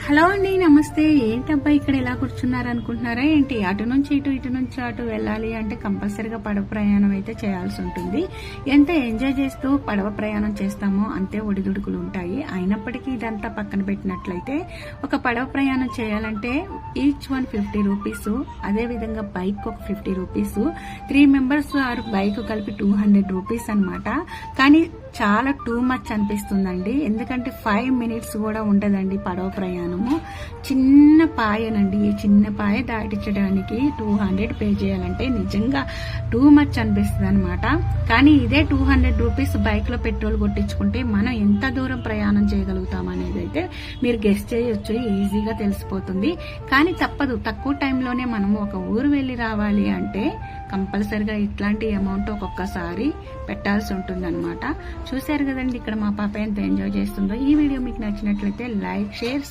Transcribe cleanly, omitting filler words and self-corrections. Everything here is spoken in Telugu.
హలో అండి, నమస్తే. ఏంటబ్బా ఇక్కడ ఎలా కూర్చున్నారు అనుకుంటున్నారా ఏంటి? అటు నుంచి ఇటు, ఇటు నుంచి అటు వెళ్ళాలి అంటే కంపల్సరీగా పడవ ప్రయాణం అయితే చేయాల్సి ఉంటుంది. ఎంత ఎంజాయ్ చేస్తూ పడవ ప్రయాణం చేస్తామో అంతే ఒడిదుడుకులు ఉంటాయి. అయినప్పటికీ ఇదంతా పక్కన పెట్టినట్లయితే ఒక పడవ ప్రయాణం చేయాలంటే ఈచ్ వన్ 50 రూపీస్, అదే విధంగా బైక్ ఒక 50 రూపీస్, 3 మెంబర్స్ ఆరు బైక్ కలిపి 200 రూపీస్ అనమాట. కానీ చాలా టూ మచ్ అనిపిస్తుందండి. ఎందుకంటే 5 మినిట్స్ కూడా ఉండదండి పడవ ప్రయాణము. చిన్న పాయనండి, ఈ చిన్న పాయ దాటించడానికి 200 పే చేయాలంటే నిజంగా టూ మచ్ అనిపిస్తుంది అనమాట. కానీ ఇదే 200 రూపీస్ బైక్ లో పెట్రోల్ కొట్టించుకుంటే మనం ఎంత దూరం ప్రయాణం చేయగలుగుతాం అనేది అయితే మీరు గెస్ చేయొచ్చు, ఈజీగా తెలిసిపోతుంది. కానీ తప్పదు, తక్కువ టైంలోనే మనము ఒక ఊరు వెళ్ళి రావాలి అంటే కంపల్సరిగా ఇట్లాంటి అమౌంట్ ఒక్కొక్కసారి పెట్టాల్సి ఉంటుంది అనమాట. చూశారు కదండి ఇక్కడ మా పాప ఎంత ఎంజాయ్ చేస్తుందో. ఈ వీడియో మీకు నచ్చినట్లయితే లైక్, షేర్,